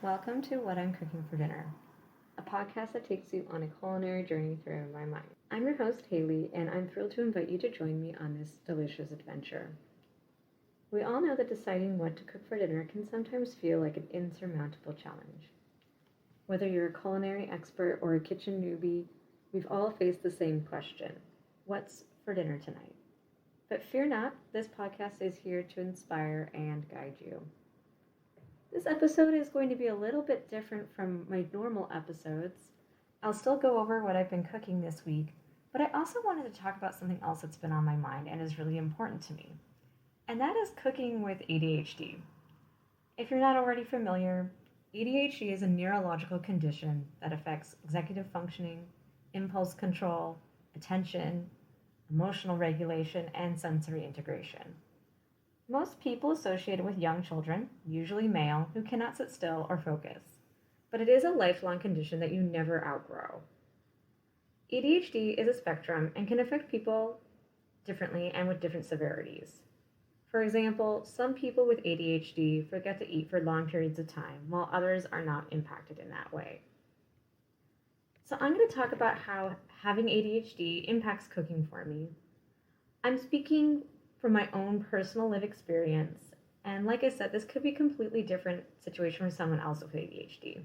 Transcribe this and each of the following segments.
Welcome to What I'm Cooking for Dinner, a podcast that takes you on a culinary journey through my mind. I'm your host, Haley, and I'm thrilled to invite you to join me on this delicious adventure. We all know that deciding what to cook for dinner can sometimes feel like an insurmountable challenge. Whether you're a culinary expert or a kitchen newbie, we've all faced the same question: what's for dinner tonight? But fear not, this podcast is here to inspire and guide you. This episode is going to be a little bit different from my normal episodes. I'll still go over what I've been cooking this week, but I also wanted to talk about something else that's been on my mind and is really important to me, and that is cooking with ADHD. If you're not already familiar, ADHD is a neurological condition that affects executive functioning, impulse control, attention, emotional regulation, and sensory integration. Most people associate it with young children, usually male, who cannot sit still or focus, but it is a lifelong condition that you never outgrow. ADHD is a spectrum and can affect people differently and with different severities. For example, some people with ADHD forget to eat for long periods of time, while others are not impacted in that way. So I'm going to talk about how having ADHD impacts cooking for me. I'm speaking from my own personal lived experience, and like I said, this could be a completely different situation for someone else with ADHD.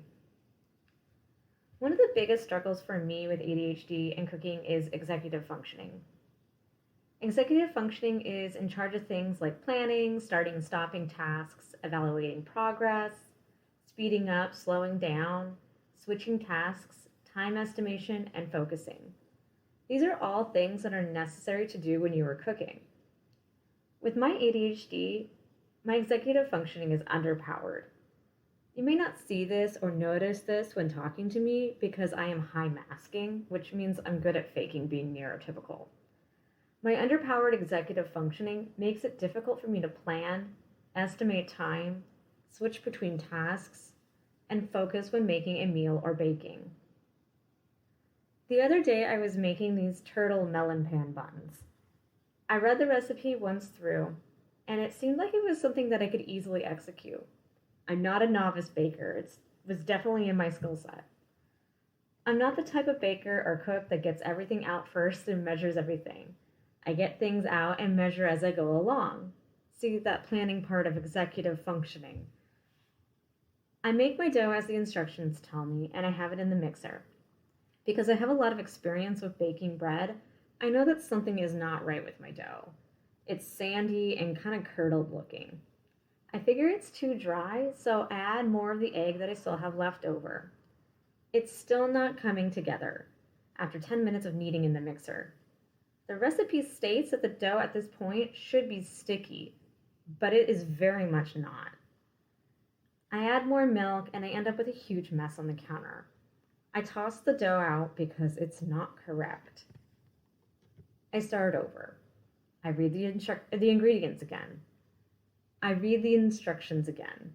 One of the biggest struggles for me with ADHD and cooking is executive functioning. Executive functioning is in charge of things like planning, starting and stopping tasks, evaluating progress, speeding up, slowing down, switching tasks, time estimation, and focusing. These are all things that are necessary to do when you are cooking. With my ADHD, my executive functioning is underpowered. You may not see this or notice this when talking to me because I am high masking, which means I'm good at faking being neurotypical. My underpowered executive functioning makes it difficult for me to plan, estimate time, switch between tasks, and focus when making a meal or baking. The other day I was making these turtle melon pan buns. I read the recipe once through, and it seemed like it was something that I could easily execute. I'm not a novice baker. It was definitely in my skill set. I'm not the type of baker or cook that gets everything out first and measures everything. I get things out and measure as I go along. See that planning part of executive functioning. I make my dough as the instructions tell me, and I have it in the mixer. Because I have a lot of experience with baking bread, I know that something is not right with my dough. It's sandy and kind of curdled looking. I figure it's too dry, so I add more of the egg that I still have left over. It's still not coming together after 10 minutes of kneading in the mixer. The recipe states that the dough at this point should be sticky, but it is very much not. I add more milk and I end up with a huge mess on the counter. I toss the dough out because it's not correct. I start over. I read the ingredients again. I read the instructions again.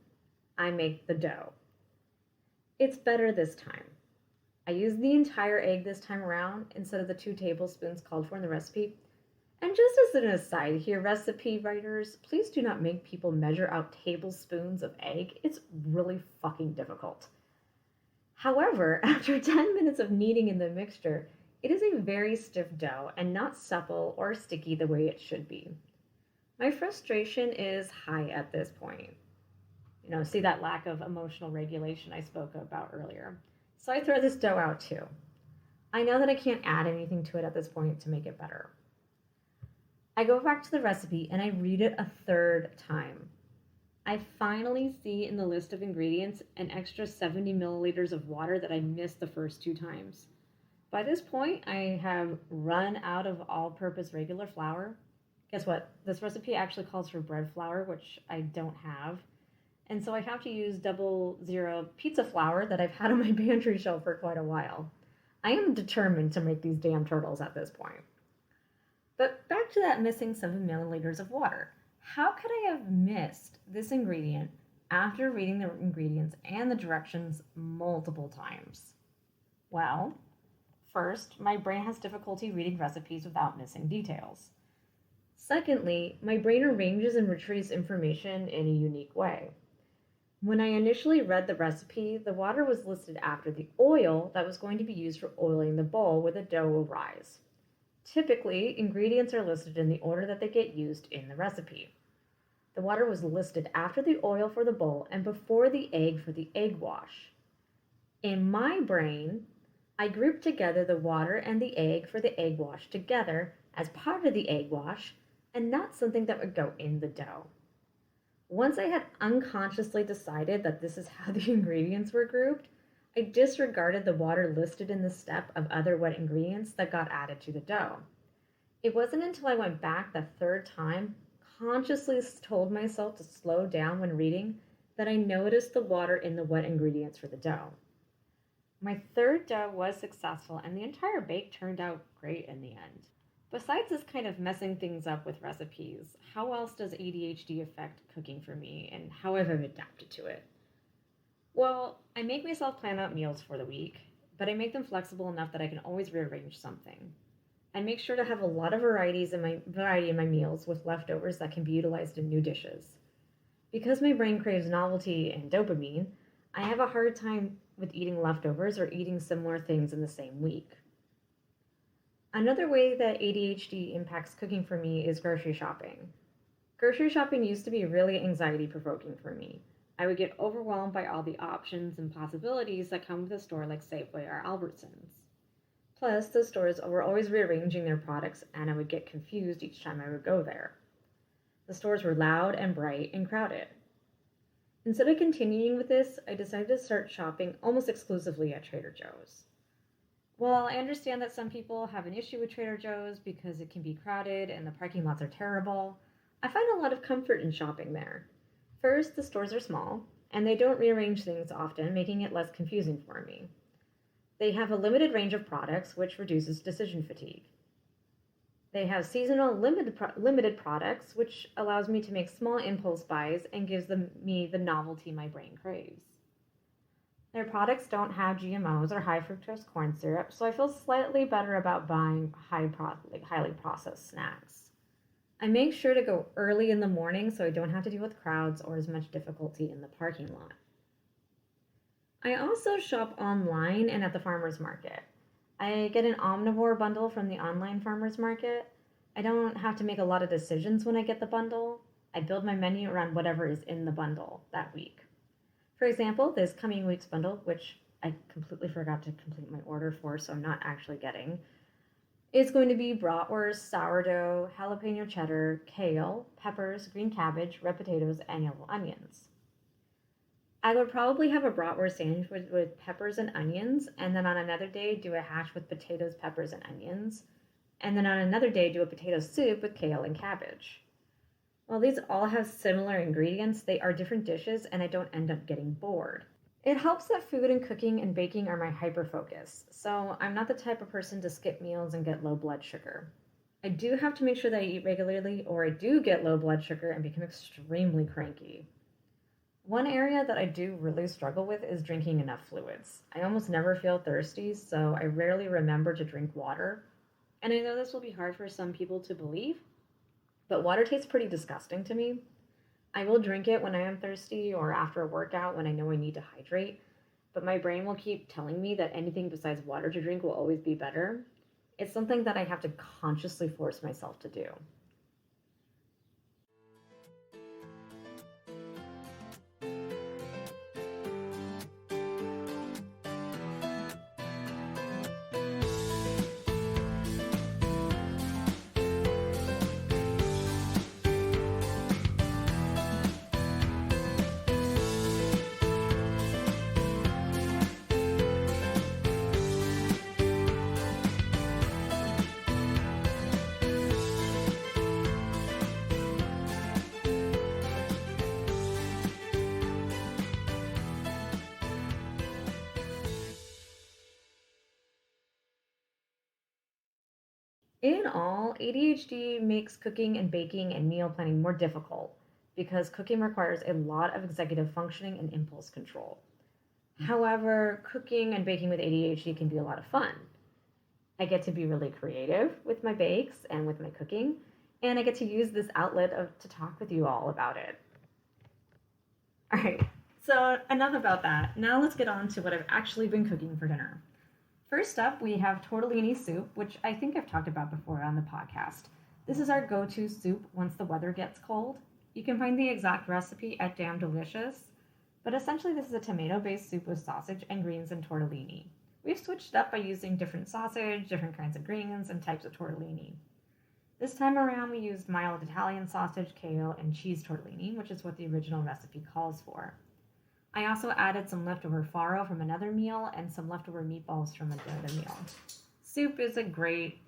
I make the dough. It's better this time. I use the entire egg this time around instead of the 2 tablespoons called for in the recipe. And just as an aside here, recipe writers, please do not make people measure out tablespoons of egg. It's really fucking difficult. However, after 10 minutes of kneading in the mixture, it is a very stiff dough and not supple or sticky the way it should be. My frustration is high at this point. See that lack of emotional regulation I spoke about earlier. So I throw this dough out too. I know that I can't add anything to it at this point to make it better. I go back to the recipe and I read it a third time. I finally see in the list of ingredients an extra 70 milliliters of water that I missed the first 2 times. By this point, I have run out of all-purpose regular flour. Guess what? This recipe actually calls for bread flour, which I don't have. And so I have to use 00 pizza flour that I've had on my pantry shelf for quite a while. I am determined to make these damn turtles at this point. But back to that missing 7 milliliters of water. How could I have missed this ingredient after reading the ingredients and the directions multiple times? Well, first, my brain has difficulty reading recipes without missing details. Secondly, my brain arranges and retrieves information in a unique way. When I initially read the recipe, the water was listed after the oil that was going to be used for oiling the bowl where the dough will rise. Typically, ingredients are listed in the order that they get used in the recipe. The water was listed after the oil for the bowl and before the egg for the egg wash. In my brain, I grouped together the water and the egg for the egg wash together as part of the egg wash and not something that would go in the dough. Once I had unconsciously decided that this is how the ingredients were grouped, I disregarded the water listed in the step of other wet ingredients that got added to the dough. It wasn't until I went back the third time, consciously told myself to slow down when reading, that I noticed the water in the wet ingredients for the dough. My third dough was successful and the entire bake turned out great in the end. Besides this kind of messing things up with recipes, how else does ADHD affect cooking for me and how have I adapted to it? Well, I make myself plan out meals for the week, but I make them flexible enough that I can always rearrange something. I make sure to have a lot of variety in my meals with leftovers that can be utilized in new dishes. Because my brain craves novelty and dopamine, I have a hard time with eating leftovers or eating similar things in the same week. Another way that ADHD impacts cooking for me is grocery shopping. Grocery shopping used to be really anxiety-provoking for me. I would get overwhelmed by all the options and possibilities that come with a store like Safeway or Albertsons. Plus, the stores were always rearranging their products and I would get confused each time I would go there. The stores were loud and bright and crowded. Instead of continuing with this, I decided to start shopping almost exclusively at Trader Joe's. Well, I understand that some people have an issue with Trader Joe's because it can be crowded and the parking lots are terrible. I find a lot of comfort in shopping there. First, the stores are small, and they don't rearrange things often, making it less confusing for me. They have a limited range of products, which reduces decision fatigue. They have seasonal limited products, which allows me to make small impulse buys and gives me the novelty my brain craves. Their products don't have GMOs or high fructose corn syrup, so I feel slightly better about buying highly processed snacks. I make sure to go early in the morning so I don't have to deal with crowds or as much difficulty in the parking lot. I also shop online and at the farmer's market. I get an omnivore bundle from the online farmer's market. I don't have to make a lot of decisions when I get the bundle. I build my menu around whatever is in the bundle that week. For example, this coming week's bundle, which I completely forgot to complete my order for, so I'm not actually getting, is going to be bratwurst, sourdough, jalapeno cheddar, kale, peppers, green cabbage, red potatoes, and yellow onions. I would probably have a bratwurst sandwich with peppers and onions, and then on another day do a hash with potatoes, peppers, and onions, and then on another day do a potato soup with kale and cabbage. While these all have similar ingredients, they are different dishes and I don't end up getting bored. It helps that food and cooking and baking are my hyper-focus, so I'm not the type of person to skip meals and get low blood sugar. I do have to make sure that I eat regularly or I do get low blood sugar and become extremely cranky. One area that I do really struggle with is drinking enough fluids. I almost never feel thirsty, so I rarely remember to drink water. And I know this will be hard for some people to believe, but water tastes pretty disgusting to me. I will drink it when I am thirsty or after a workout when I know I need to hydrate, but my brain will keep telling me that anything besides water to drink will always be better. It's something that I have to consciously force myself to do. In all, ADHD makes cooking and baking and meal planning more difficult because cooking requires a lot of executive functioning and impulse control. However, cooking and baking with ADHD can be a lot of fun. I get to be really creative with my bakes and with my cooking, and I get to use this outlet to talk with you all about it. All right, So enough about that. Now let's get on to what I've actually been cooking for dinner. First up, we have tortellini soup, which I think I've talked about before on the podcast. This is our go-to soup once the weather gets cold. You can find the exact recipe at Damn Delicious, but essentially this is a tomato-based soup with sausage and greens and tortellini. We've switched up by using different sausage, different kinds of greens, and types of tortellini. This time around we used mild Italian sausage, kale, and cheese tortellini, which is what the original recipe calls for. I also added some leftover farro from another meal and some leftover meatballs from another meal. Soup is a great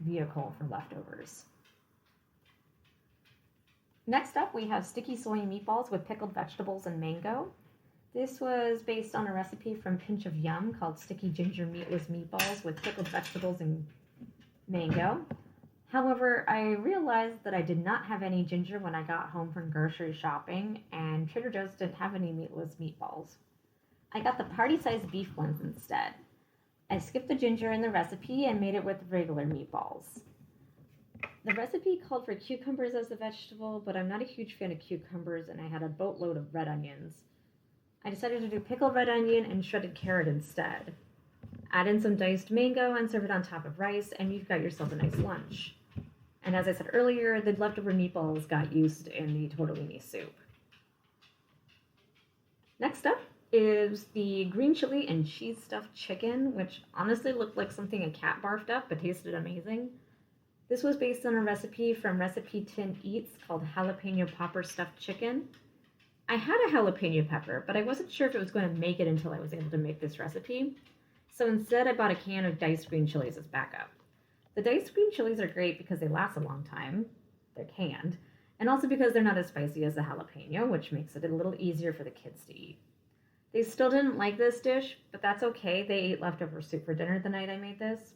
vehicle for leftovers. Next up, we have sticky soy meatballs with pickled vegetables and mango. This was based on a recipe from Pinch of Yum called sticky ginger meatless meatballs with pickled vegetables and mango. However, I realized that I did not have any ginger when I got home from grocery shopping, and Trader Joe's didn't have any meatless meatballs. I got the party-sized beef ones instead. I skipped the ginger in the recipe and made it with regular meatballs. The recipe called for cucumbers as a vegetable, but I'm not a huge fan of cucumbers, and I had a boatload of red onions. I decided to do pickled red onion and shredded carrot instead. Add in some diced mango and serve it on top of rice, and you've got yourself a nice lunch. And as I said earlier, the leftover meatballs got used in the tortellini soup. Next up is the green chili and cheese stuffed chicken, which honestly looked like something a cat barfed up, but tasted amazing. This was based on a recipe from Recipe Tin Eats called Jalapeno Popper Stuffed Chicken. I had a jalapeno pepper, but I wasn't sure if it was going to make it until I was able to make this recipe. So instead, I bought a can of diced green chilies as backup. The diced green chilies are great because they last a long time. They're canned. And also because they're not as spicy as the jalapeno, which makes it a little easier for the kids to eat. They still didn't like this dish, but that's okay. They ate leftover soup for dinner the night I made this.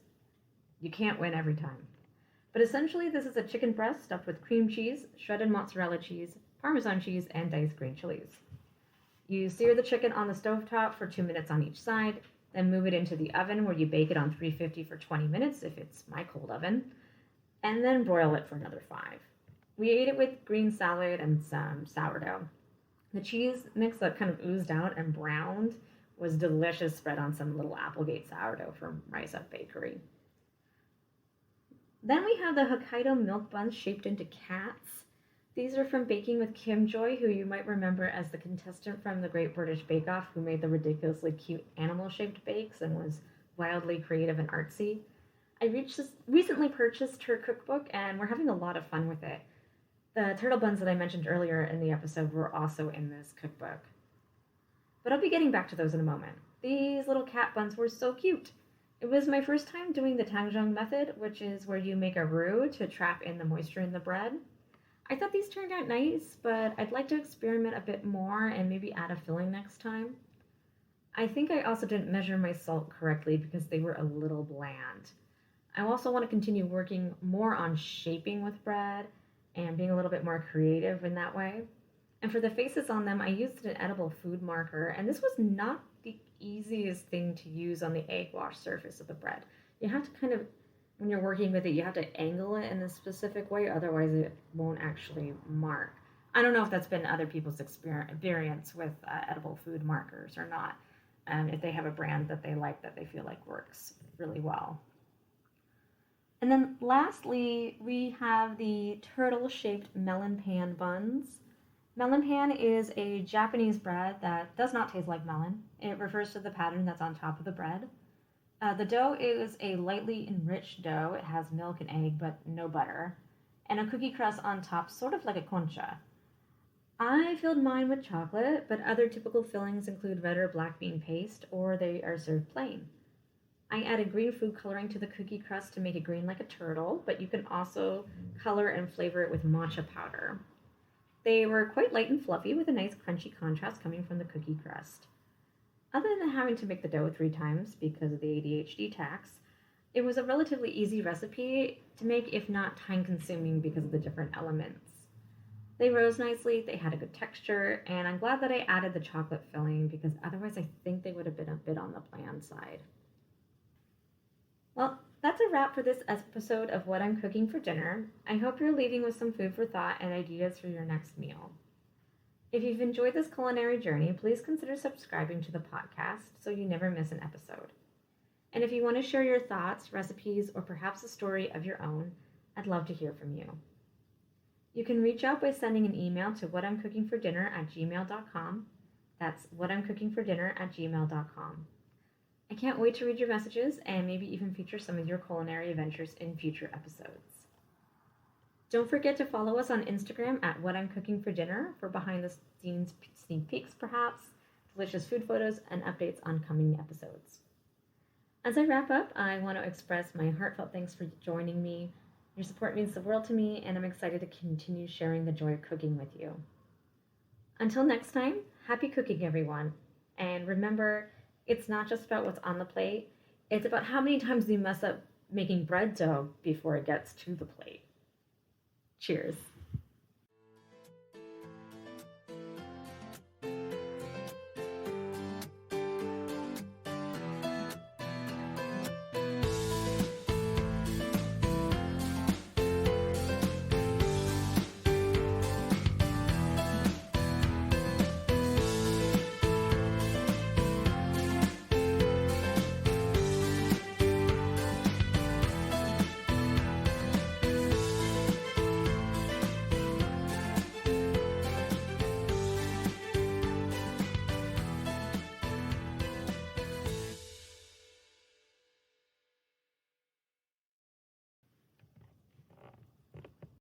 You can't win every time. But essentially, this is a chicken breast stuffed with cream cheese, shredded mozzarella cheese, Parmesan cheese, and diced green chilies. You sear the chicken on the stovetop for 2 minutes on each side, then move it into the oven where you bake it on 350 for 20 minutes if it's my cold oven, and then broil it for another 5. We ate it with green salad and some sourdough. The cheese mix that kind of oozed out and browned was delicious, spread on some little Applegate sourdough from Rise Up Bakery. Then we have the Hokkaido milk buns shaped into cats. These are from Baking with Kim Joy, who you might remember as the contestant from the Great British Bake Off who made the ridiculously cute animal-shaped bakes and was wildly creative and artsy. I recently purchased her cookbook, and we're having a lot of fun with it. The turtle buns that I mentioned earlier in the episode were also in this cookbook. But I'll be getting back to those in a moment. These little cat buns were so cute. It was my first time doing the tangjong method, which is where you make a roux to trap in the moisture in the bread. I thought these turned out nice, but I'd like to experiment a bit more and maybe add a filling next time. I think I also didn't measure my salt correctly because they were a little bland. I also want to continue working more on shaping with bread and being a little bit more creative in that way. And for the faces on them, I used an edible food marker, and this was not the easiest thing to use on the egg wash surface of the bread. You have to kind of, when you're working with it, you have to angle it in a specific way, otherwise it won't actually mark. I don't know if that's been other people's experience with edible food markers or not, if they have a brand that they like that they feel like works really well. And then lastly, we have the turtle-shaped melon pan buns. Melon pan is a Japanese bread that does not taste like melon. It refers to the pattern that's on top of the bread. The dough is a lightly enriched dough. It has milk and egg, but no butter. And a cookie crust on top, sort of like a concha. I filled mine with chocolate, but other typical fillings include red or black bean paste, or they are served plain. I added green food coloring to the cookie crust to make it green like a turtle, but you can also color and flavor it with matcha powder. They were quite light and fluffy with a nice crunchy contrast coming from the cookie crust. Other than having to make the dough 3 times because of the ADHD tax, it was a relatively easy recipe to make, if not time-consuming because of the different elements. They rose nicely, they had a good texture, and I'm glad that I added the chocolate filling because otherwise I think they would have been a bit on the bland side. Well, that's a wrap for this episode of What I'm Cooking for Dinner. I hope you're leaving with some food for thought and ideas for your next meal. If you've enjoyed this culinary journey, please consider subscribing to the podcast so you never miss an episode. And if you want to share your thoughts, recipes, or perhaps a story of your own, I'd love to hear from you. You can reach out by sending an email to whatimcookingfordinner@gmail.com. That's whatimcookingfordinner@gmail.com. I can't wait to read your messages and maybe even feature some of your culinary adventures in future episodes. Don't forget to follow us on Instagram at whatimcookingfordinner for behind-the-scenes sneak peeks, perhaps, delicious food photos, and updates on coming episodes. As I wrap up, I want to express my heartfelt thanks for joining me. Your support means the world to me, and I'm excited to continue sharing the joy of cooking with you. Until next time, happy cooking, everyone. And remember, it's not just about what's on the plate, it's about how many times you mess up making bread dough before it gets to the plate. Cheers.